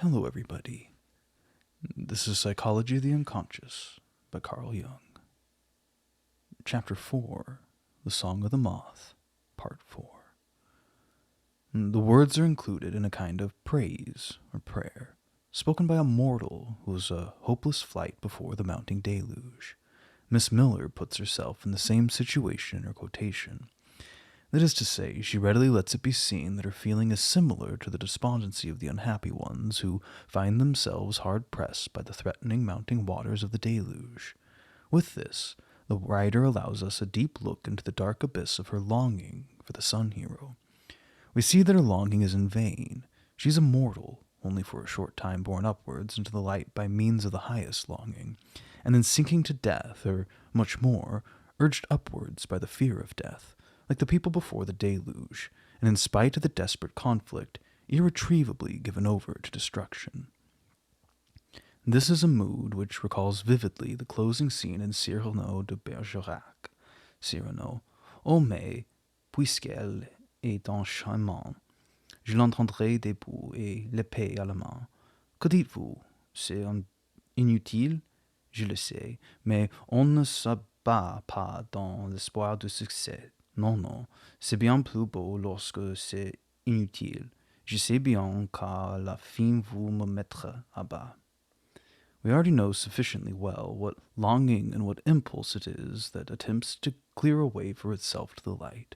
Hello, everybody. This is Psychology of the Unconscious by Carl Jung. Chapter 4, The Song of the Moth, Part 4. The words are included in a kind of praise or prayer, spoken by a mortal who was a hopeless flight before the mounting deluge. Miss Miller puts herself in the same situation in her quotation. That is to say, she readily lets it be seen that her feeling is similar to the despondency of the unhappy ones who find themselves hard-pressed by the threatening mounting waters of the deluge. With this, the writer allows us a deep look into the dark abyss of her longing for the sun hero. We see that her longing is in vain. She is immortal, only for a short time borne upwards into the light by means of the highest longing, and then sinking to death, or much more, urged upwards by the fear of death, like the people before the deluge, and in spite of the desperate conflict, irretrievably given over to destruction. This is a mood which recalls vividly the closing scene in Cyrano de Bergerac. Cyrano, ô mais, puisqu'elle est en chemin, je l'entendrai debout et l'épée à la main. Que dites-vous? C'est inutile, je le sais, mais on ne se bat pas dans l'espoir de succès. Non, c'est bien plus beau lorsque c'est inutile. Je sais bien qu'à la fin vous me mettrez à bas. We already know sufficiently well what longing and what impulse it is that attempts to clear a way for itself to the light.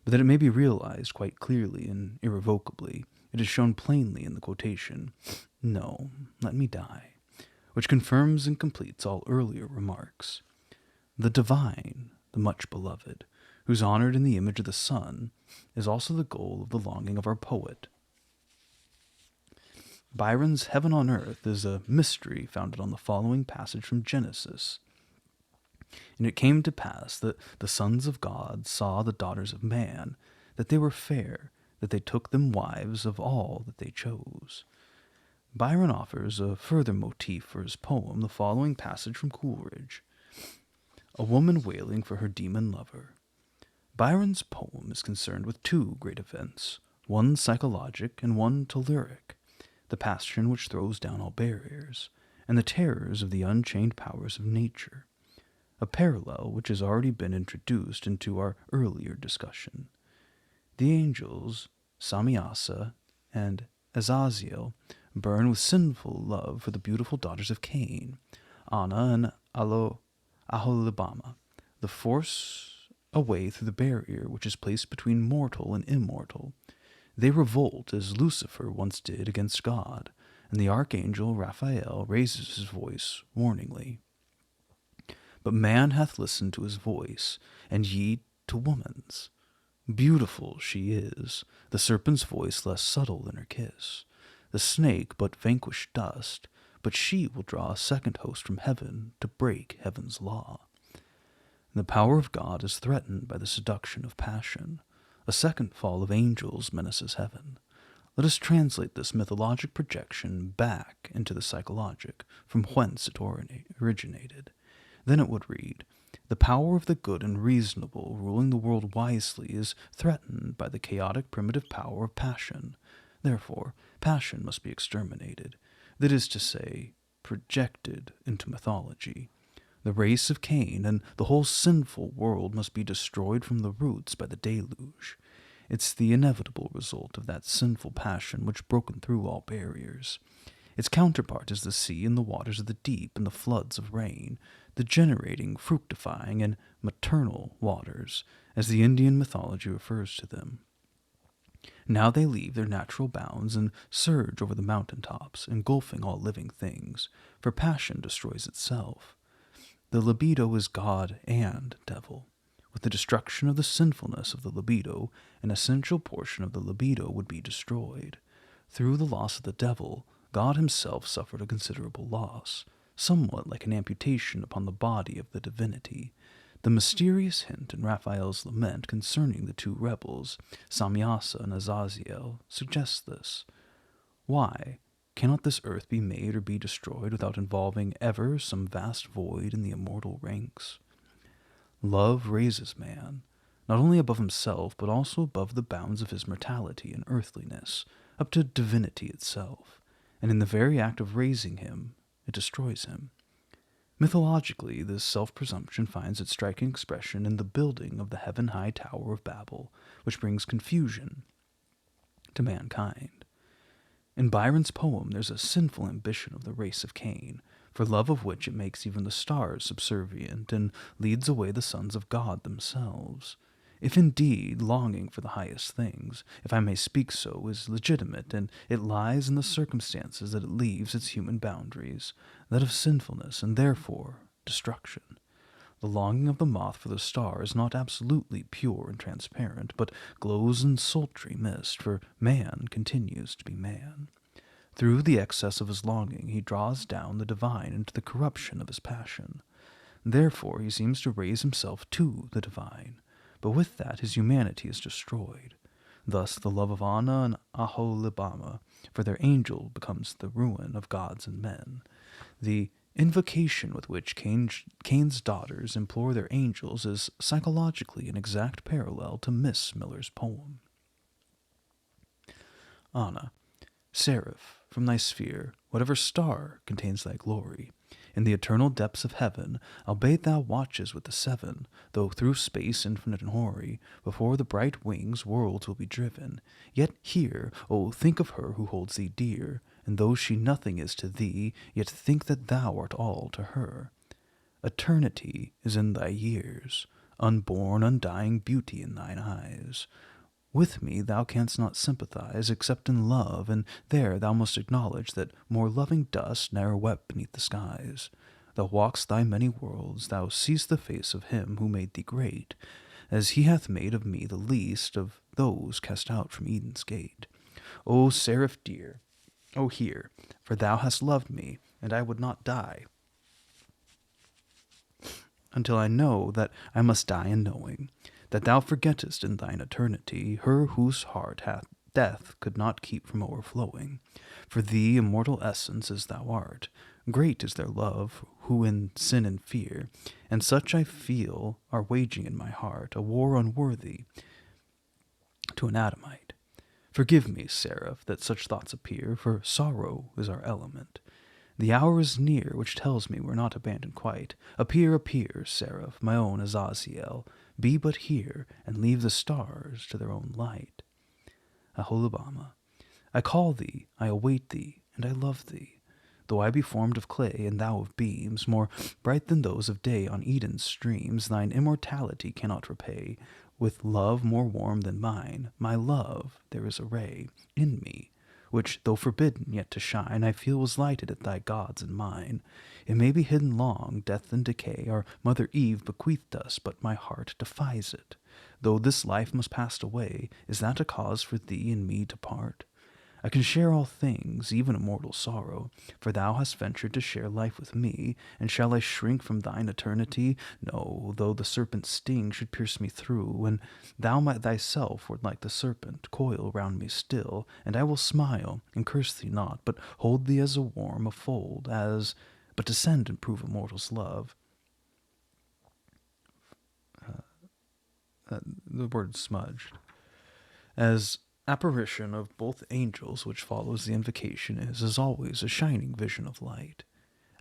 But that it may be realized quite clearly and irrevocably, it is shown plainly in the quotation, "No, let me die," which confirms and completes all earlier remarks. The divine, the much beloved, who's honored in the image of the sun, is also the goal of the longing of our poet. Byron's Heaven on Earth is a mystery founded on the following passage from Genesis. And it came to pass that the sons of God saw the daughters of man, that they were fair, that they took them wives of all that they chose. Byron offers a further motif for his poem, the following passage from Coleridge. A woman wailing for her demon lover. Byron's poem is concerned with two great events, one psychologic and one telluric, the passion which throws down all barriers, and the terrors of the unchained powers of nature, a parallel which has already been introduced into our earlier discussion. The angels, Samyasa and Azazel, burn with sinful love for the beautiful daughters of Cain, Anna and Aholibama, the force a way through the barrier which is placed between mortal and immortal. They revolt as Lucifer once did against God, and the archangel Raphael raises his voice warningly. But man hath listened to his voice, and ye to woman's. Beautiful she is, the serpent's voice less subtle than her kiss. The snake but vanquished dust, but she will draw a second host from heaven to break heaven's law. The power of God is threatened by the seduction of passion. A second fall of angels menaces heaven. Let us translate this mythologic projection back into the psychologic, from whence it originated. Then it would read, the power of the good and reasonable ruling the world wisely is threatened by the chaotic primitive power of passion. Therefore, passion must be exterminated. That is to say, projected into mythology. The race of Cain and the whole sinful world must be destroyed from the roots by the deluge. It's the inevitable result of that sinful passion which broken through all barriers. Its counterpart is the sea and the waters of the deep and the floods of rain, the generating, fructifying, and maternal waters, as the Indian mythology refers to them. Now they leave their natural bounds and surge over the mountain tops, engulfing all living things, for passion destroys itself. The libido is God and devil. With the destruction of the sinfulness of the libido, an essential portion of the libido would be destroyed. Through the loss of the devil, God himself suffered a considerable loss, somewhat like an amputation upon the body of the divinity. The mysterious hint in Raphael's lament concerning the two rebels, Samyasa and Azazel, suggests this. Why? Cannot this earth be made or be destroyed without involving ever some vast void in the immortal ranks? Love raises man, not only above himself, but also above the bounds of his mortality and earthliness, up to divinity itself, and in the very act of raising him, it destroys him. Mythologically, this self-presumption finds its striking expression in the building of the heaven-high Tower of Babel, which brings confusion to mankind. In Byron's poem, there's a sinful ambition of the race of Cain, for love of which it makes even the stars subservient and leads away the sons of God themselves. If indeed longing for the highest things, if I may speak so, is legitimate, and it lies in the circumstances that it leaves its human boundaries, that of sinfulness and therefore destruction. The longing of the moth for the star is not absolutely pure and transparent, but glows in sultry mist, for man continues to be man. Through the excess of his longing, he draws down the divine into the corruption of his passion. Therefore, he seems to raise himself to the divine, but with that his humanity is destroyed. Thus, the love of Anna and Aholibama for their angel becomes the ruin of gods and men. The invocation with which Cain's daughters implore their angels is psychologically an exact parallel to Miss Miller's poem. Anna, Seraph, from thy sphere, whatever star contains thy glory, in the eternal depths of heaven, albeit thou watches with the seven, though through space infinite and hoary, before the bright wings worlds will be driven, yet here, O think of her who holds thee dear, and though she nothing is to thee, yet think that thou art all to her. Eternity is in thy years, unborn, undying beauty in thine eyes. With me thou canst not sympathize, except in love, and there thou must acknowledge that more loving dust ne'er wept beneath the skies. Thou walk'st thy many worlds, thou seest the face of him who made thee great, as he hath made of me the least of those cast out from Eden's gate. O seraph dear, O hear, for thou hast loved me, and I would not die until I know that I must die in knowing, that thou forgettest in thine eternity her whose heart hath death could not keep from overflowing. For thee, immortal essence as thou art, great is their love who in sin and fear, and such I feel are waging in my heart a war unworthy to an Adamite. Forgive me, Seraph, that such thoughts appear, for sorrow is our element. The hour is near which tells me we're not abandoned quite. Appear, appear, Seraph, my own Azaziel, be but here, and leave the stars to their own light. Aholibama, I call thee, I await thee, and I love thee. Though I be formed of clay, and thou of beams, more bright than those of day on Eden's streams, thine immortality cannot repay. With love more warm than mine, my love, there is a ray in me, which, though forbidden yet to shine, I feel was lighted at thy gods and mine. It may be hidden long, death and decay, our Mother Eve bequeathed us, but my heart defies it. Though this life must pass away, is that a cause for thee and me to part? I can share all things, even immortal sorrow, for thou hast ventured to share life with me, and shall I shrink from thine eternity? No, though the serpent's sting should pierce me through, and thou thyself wert like the serpent, coil round me still, and I will smile, and curse thee not, but hold thee as a worm afold, but descend and prove a mortal's love. The word smudged. As apparition of both angels which follows the invocation is, as always, a shining vision of light.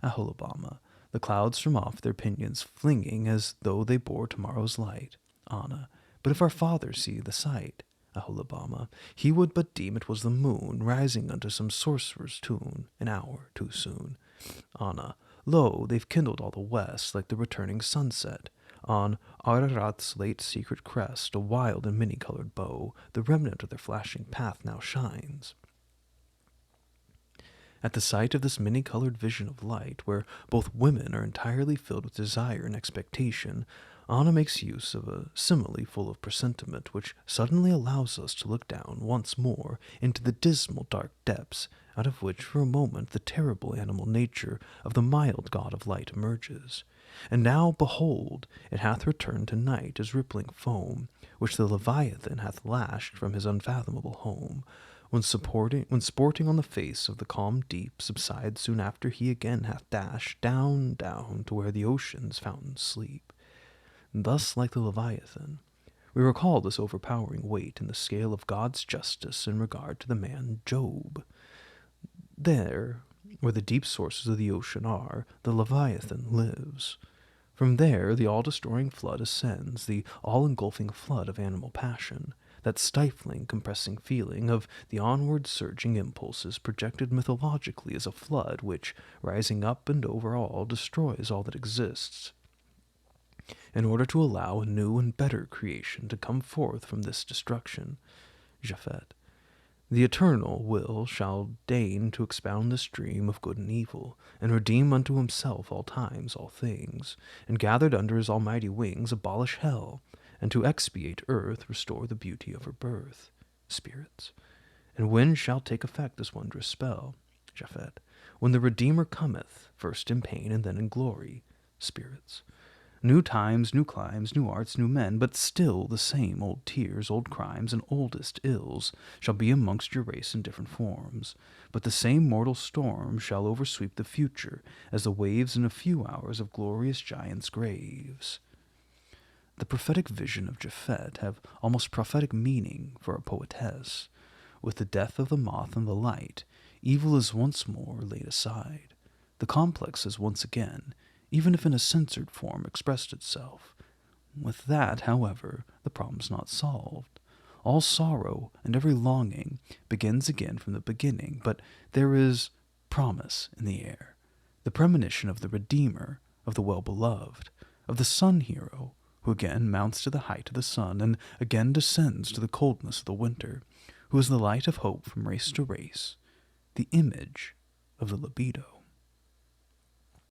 Aholibama, the clouds from off their pinions flinging as though they bore tomorrow's light. Anna, but if our father see the sight, Aholibama, he would but deem it was the moon rising unto some sorcerer's tune, an hour too soon. Anna, lo, they've kindled all the west like the returning sunset. On Ararat's late secret crest, a wild and many-colored bow, the remnant of their flashing path now shines. At the sight of this many-colored vision of light, where both women are entirely filled with desire and expectation, Anna makes use of a simile full of presentiment, which suddenly allows us to look down once more into the dismal dark depths, out of which for a moment the terrible animal nature of the mild god of light emerges. And now, behold, it hath returned to night as rippling foam, which the Leviathan hath lashed from his unfathomable home, when sporting on the face of the calm deep, subsides soon after he again hath dashed down, down, to where the ocean's fountains sleep. Thus, like the Leviathan, we recall this overpowering weight in the scale of God's justice in regard to the man Job. There, where the deep sources of the ocean are, the Leviathan lives. From there, the all-destroying flood ascends, the all-engulfing flood of animal passion, that stifling, compressing feeling of the onward surging impulses projected mythologically as a flood which, rising up and over all, destroys all that exists, in order to allow a new and better creation to come forth from this destruction. Japhet. The Eternal will shall deign to expound this dream of good and evil, and redeem unto himself all times, all things, and gathered under his almighty wings abolish hell, and to expiate earth restore the beauty of her birth. Spirits. And when shall take effect this wondrous spell? Japhet. When the Redeemer cometh, first in pain and then in glory. Spirits. New times, new climes, new arts, new men, but still the same old tears, old crimes, and oldest ills shall be amongst your race in different forms. But the same mortal storm shall oversweep the future, as the waves in a few hours of glorious giants' graves. The prophetic vision of Japhet have almost prophetic meaning for a poetess. With the death of the moth and the light, evil is once more laid aside. The complex is once again, even if in a censored form, expressed itself. With that, however, the problem's not solved. All sorrow and every longing begins again from the beginning, but there is promise in the air, the premonition of the Redeemer, of the well-beloved, of the sun-hero, who again mounts to the height of the sun and again descends to the coldness of the winter, who is the light of hope from race to race, the image of the libido.